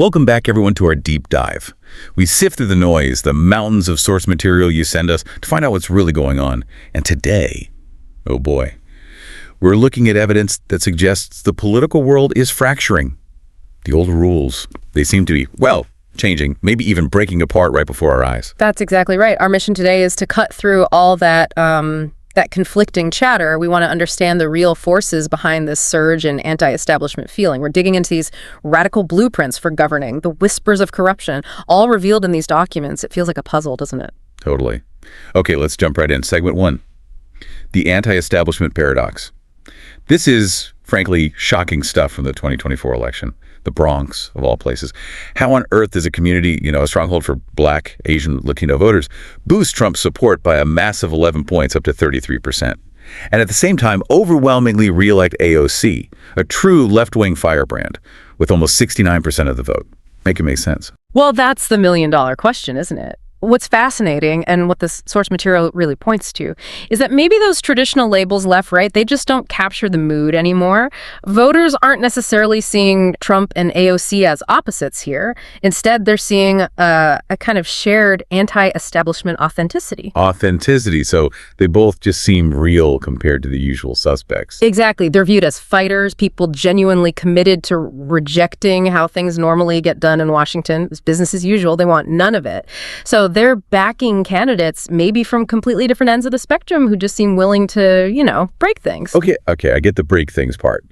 Welcome back, everyone, to our deep dive. We sift through the noise, the mountains of source material you send us to find out what's really going on. And today, oh boy, we're looking at evidence that suggests the political world is fracturing. The old rules, they seem to be, well, changing, maybe even breaking apart right before our eyes. That's exactly right. Our mission today is to cut through all that conflicting chatter. We want to understand the real forces behind this surge in anti-establishment feeling. We're digging into these radical blueprints for governing, the whispers of corruption, all revealed in these documents. It feels like a puzzle, doesn't it? Totally. Okay, let's jump right in. Segment 1, the anti-establishment paradox. This is, frankly, shocking stuff from the 2024 election. The Bronx, of all places. How on earth does a community, a stronghold for Black, Asian, Latino voters, boost Trump's support by a massive 11 points up to 33%? And at the same time, overwhelmingly re-elect AOC, a true left-wing firebrand, with almost 69% of the vote. Make it make sense. Well, that's the million-dollar question, isn't it? What's fascinating, and what this source material really points to, is that maybe those traditional labels left-right, they just don't capture the mood anymore. Voters aren't necessarily seeing Trump and AOC as opposites here. Instead, they're seeing a kind of shared anti-establishment authenticity. Authenticity, so they both just seem real compared to the usual suspects. Exactly. They're viewed as fighters, people genuinely committed to rejecting how things normally get done in Washington. It's business as usual. They want none of it. So they're backing candidates maybe from completely different ends of the spectrum who just seem willing to, break things. Okay, I get the break things part.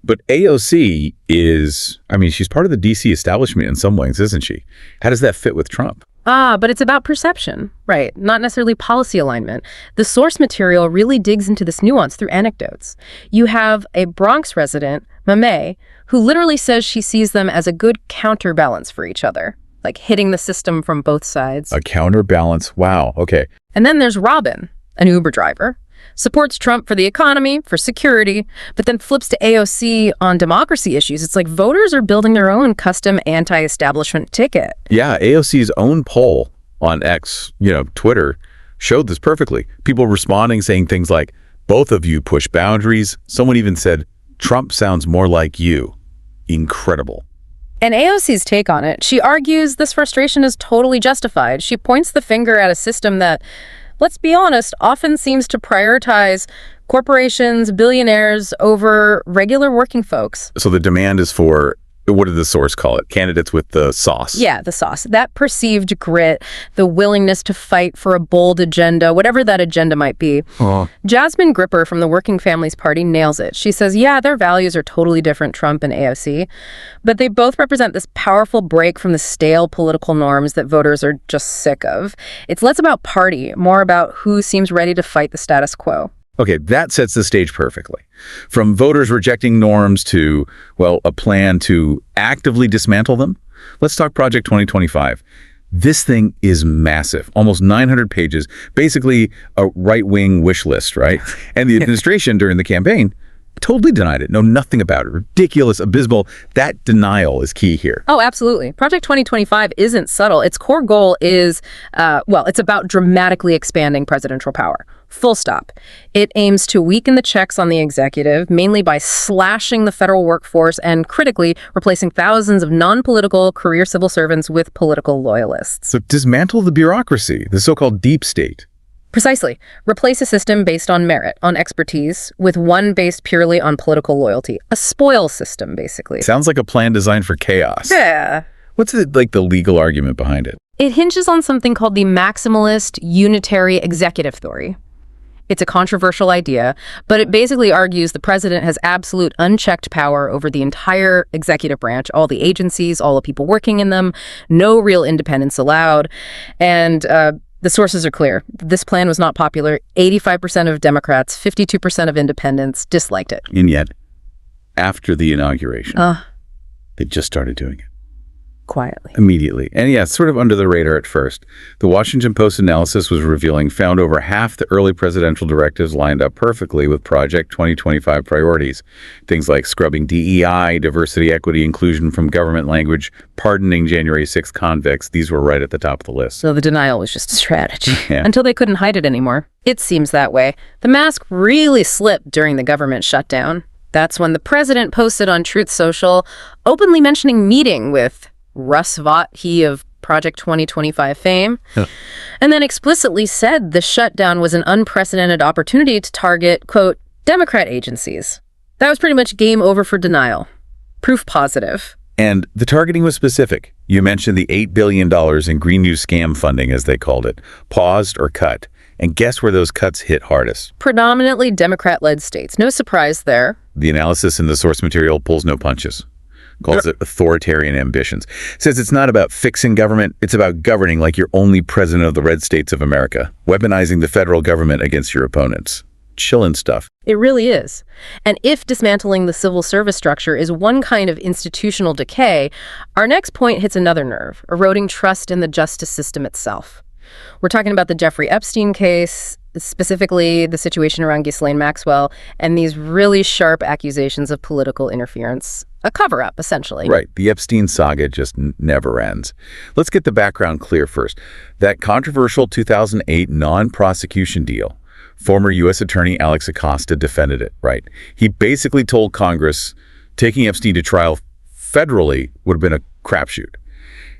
But AOC is, she's part of the D.C. establishment in some ways, isn't she? How does that fit with Trump? But it's about perception, right? Not necessarily policy alignment. The source material really digs into this nuance through anecdotes. You have a Bronx resident, Mame, who literally says she sees them as a good counterbalance for each other. Like hitting the system from both sides. A counterbalance. Wow. Okay. And then there's Robin, an Uber driver, supports Trump for the economy, for security, but then flips to AOC on democracy issues. It's like voters are building their own custom anti-establishment ticket. Yeah, AOC's own poll on X, Twitter, showed this perfectly. People responding, saying things like, both of you push boundaries. Someone even said, Trump sounds more like you. Incredible. And AOC's take on it, she argues this frustration is totally justified. She points the finger at a system that, let's be honest, often seems to prioritize corporations, billionaires over regular working folks. So the demand is for, what did the source call it? Candidates with the sauce. Yeah, the sauce. That perceived grit, the willingness to fight for a bold agenda, whatever that agenda might be. Jasmine Gripper from the Working Families Party nails it. She says, yeah, their values are totally different, Trump and AOC, but they both represent this powerful break from the stale political norms that voters are just sick of. It's less about party, more about who seems ready to fight the status quo. Okay, that sets the stage perfectly. From voters rejecting norms to, a plan to actively dismantle them. Let's talk Project 2025. This thing is massive, almost 900 pages, basically a right-wing wish list, right? And the administration during the campaign totally denied it. Know nothing about it. Ridiculous, abysmal. That denial is key here. Oh, absolutely. Project 2025 isn't subtle. Its core goal is, it's about dramatically expanding presidential power. Full stop. It aims to weaken the checks on the executive, mainly by slashing the federal workforce and, critically, replacing thousands of non-political career civil servants with political loyalists. So dismantle the bureaucracy, the so-called deep state. Precisely. Replace a system based on merit, on expertise, with one based purely on political loyalty. A spoil system, basically. Sounds like a plan designed for chaos. Yeah. What's the legal argument behind it? It hinges on something called the maximalist unitary executive theory. It's a controversial idea, but it basically argues the president has absolute unchecked power over the entire executive branch, all the agencies, all the people working in them, no real independence allowed. And the sources are clear. This plan was not popular. 85% of Democrats, 52% of independents disliked it. And yet, after the inauguration, they just started doing it. Quietly. Immediately. And yeah, sort of under the radar at first. The Washington Post analysis was revealing found over half the early presidential directives lined up perfectly with Project 2025 priorities. Things like scrubbing DEI, diversity, equity, inclusion from government language, pardoning January 6th convicts. These were right at the top of the list. So the denial was just a strategy. Until they couldn't hide it anymore. It seems that way. The mask really slipped during the government shutdown. That's when the president posted on Truth Social, openly mentioning meeting with Russ Vought, he of Project 2025 fame, and then explicitly said the shutdown was an unprecedented opportunity to target, quote, Democrat agencies. That was pretty much game over for denial. Proof positive. And the targeting was specific. You mentioned the $8 billion in Green New Scam funding, as they called it, paused or cut. And guess where those cuts hit hardest? Predominantly Democrat-led states. No surprise there. The analysis in the source material pulls no punches. Calls it authoritarian ambitions. Says it's not about fixing government, it's about governing like you're only president of the red states of America, weaponizing the federal government against your opponents. Chillin' stuff. It really is. And if dismantling the civil service structure is one kind of institutional decay, our next point hits another nerve, eroding trust in the justice system itself. We're talking about the Jeffrey Epstein case, specifically the situation around Ghislaine Maxwell, and these really sharp accusations of political interference. A cover-up, essentially. Right. The Epstein saga just never ends. Let's get the background clear first. That controversial 2008 non-prosecution deal, former U.S. Attorney Alex Acosta defended it, right? He basically told Congress taking Epstein to trial federally would have been a crapshoot.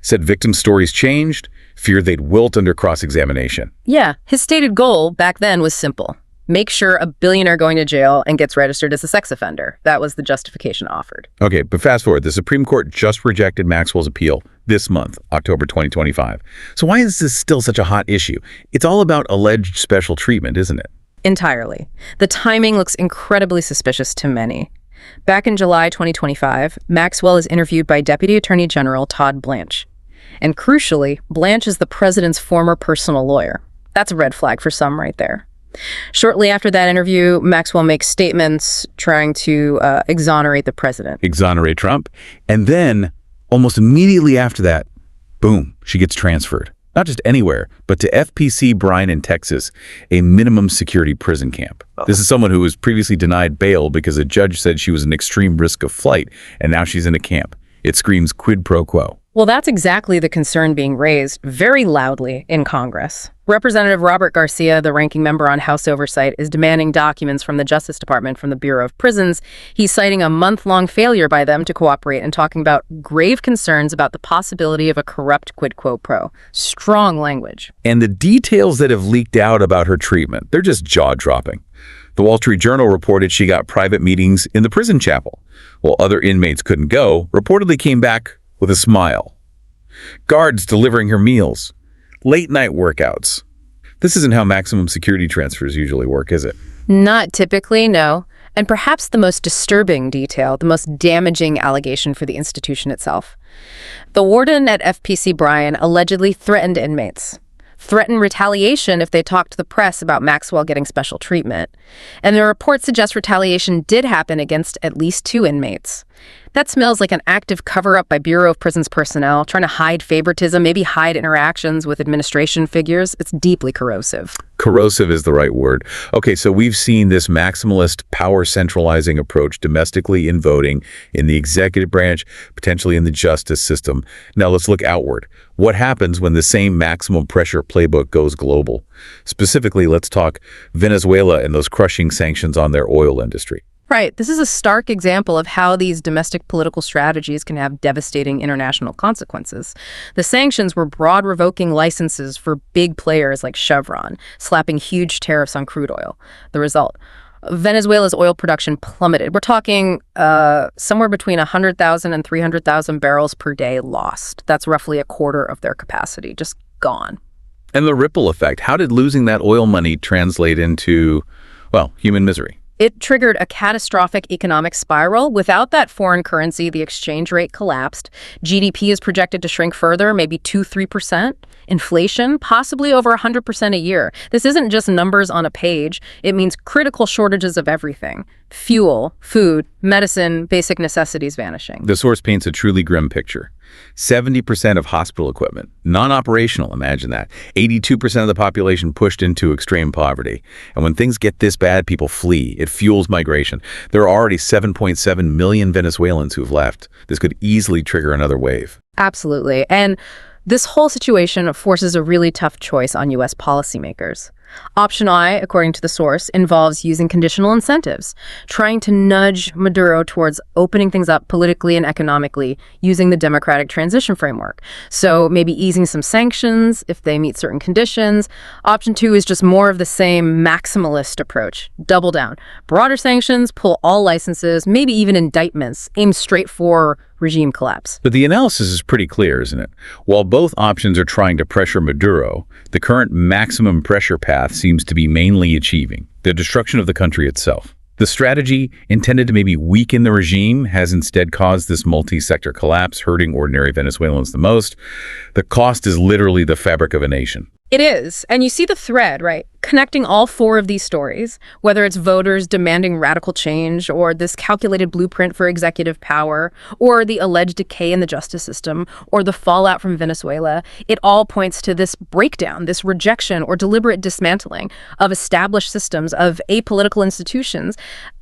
Said victim stories changed, feared they'd wilt under cross-examination. Yeah, his stated goal back then was simple. Make sure a billionaire going to jail and gets registered as a sex offender. That was the justification offered. Okay, but fast forward. The Supreme Court just rejected Maxwell's appeal this month, October 2025. So why is this still such a hot issue? It's all about alleged special treatment, isn't it? Entirely. The timing looks incredibly suspicious to many. Back in July 2025, Maxwell is interviewed by Deputy Attorney General Todd Blanche. And crucially, Blanche is the president's former personal lawyer. That's a red flag for some right there. Shortly after that interview, Maxwell makes statements trying to exonerate the president. Exonerate Trump. And then, almost immediately after that, boom, she gets transferred. Not just anywhere, but to FPC Bryan in Texas, a minimum security prison camp. This is someone who was previously denied bail because a judge said she was an extreme risk of flight, and now she's in a camp. It screams quid pro quo. Well, that's exactly the concern being raised very loudly in Congress. Representative Robert Garcia, the ranking member on House Oversight, is demanding documents from the Justice Department from the Bureau of Prisons. He's citing a month-long failure by them to cooperate and talking about grave concerns about the possibility of a corrupt quid pro quo. Strong language. And the details that have leaked out about her treatment, they're just jaw-dropping. The Wall Street Journal reported she got private meetings in the prison chapel. While other inmates couldn't go, reportedly came back with a smile. Guards delivering her meals. Late-night workouts. This isn't how maximum security transfers usually work, is it? Not typically, no. And perhaps the most disturbing detail, the most damaging allegation for the institution itself. The warden at FPC Bryan allegedly threatened inmates. Threatened retaliation if they talked to the press about Maxwell getting special treatment. And the report suggests retaliation did happen against at least 2 inmates. That smells like an active cover-up by Bureau of Prisons personnel, trying to hide favoritism, maybe hide interactions with administration figures. It's deeply corrosive. Corrosive is the right word. Okay, so we've seen this maximalist power-centralizing approach domestically in voting, in the executive branch, potentially in the justice system. Now let's look outward. What happens when the same maximum pressure playbook goes global? Specifically, let's talk Venezuela and those crushing sanctions on their oil industry. Right. This is a stark example of how these domestic political strategies can have devastating international consequences. The sanctions were broad revoking licenses for big players like Chevron, slapping huge tariffs on crude oil. The result, Venezuela's oil production plummeted. We're talking somewhere between 100,000 and 300,000 barrels per day lost. That's roughly a quarter of their capacity, just gone. And the ripple effect, how did losing that oil money translate into, well, human misery? It triggered a catastrophic economic spiral. Without that foreign currency, the exchange rate collapsed. GDP is projected to shrink further, maybe 2-3%. Inflation, possibly over 100% a year. This isn't just numbers on a page. It means critical shortages of everything. Fuel, food, medicine, basic necessities vanishing. The source paints a truly grim picture. 70% of hospital equipment, non-operational, imagine that. 82% of the population pushed into extreme poverty. And when things get this bad, people flee. It fuels migration. There are already 7.7 million Venezuelans who've left. This could easily trigger another wave. Absolutely. And this whole situation forces a really tough choice on U.S. policymakers. Option I, according to the source, involves using conditional incentives, trying to nudge Maduro towards opening things up politically and economically using the democratic transition framework. So maybe easing some sanctions if they meet certain conditions. Option 2 is just more of the same maximalist approach. Double down. Broader sanctions, pull all licenses, maybe even indictments, aimed straight for regime collapse. But the analysis is pretty clear, isn't it? While both options are trying to pressure Maduro, the current maximum pressure path seems to be mainly achieving the destruction of the country itself. The strategy, intended to maybe weaken the regime, has instead caused this multi-sector collapse, hurting ordinary Venezuelans the most. The cost is literally the fabric of a nation. It is. And you see the thread, right? Connecting all four of these stories, whether it's voters demanding radical change, or this calculated blueprint for executive power, or the alleged decay in the justice system, or the fallout from Venezuela, it all points to this breakdown, this rejection or deliberate dismantling of established systems, of apolitical institutions.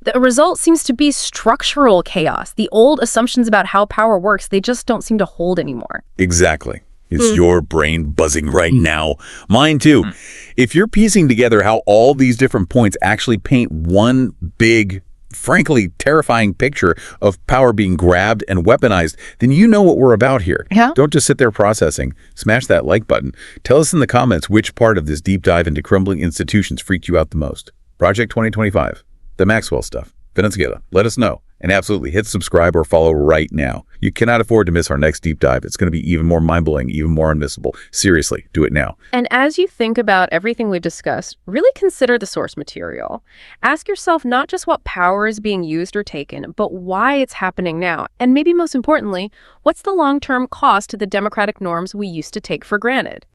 The result seems to be structural chaos. The old assumptions about how power works, they just don't seem to hold anymore. Exactly. Is your brain buzzing right now? Mine too. If you're piecing together how all these different points actually paint one big, frankly, terrifying picture of power being grabbed and weaponized, then you know what we're about here. Yeah. Don't just sit there processing. Smash that like button. Tell us in the comments which part of this deep dive into crumbling institutions freaked you out the most. Project 2025, the Maxwell stuff, Venezuela. Let us know. And absolutely hit subscribe or follow right now. You cannot afford to miss our next deep dive. It's going to be even more mind-blowing, even more unmissable. Seriously, do it now. And as you think about everything we've discussed, really consider the source material. Ask yourself not just what power is being used or taken, but why it's happening now. And maybe most importantly, what's the long-term cost to the democratic norms we used to take for granted?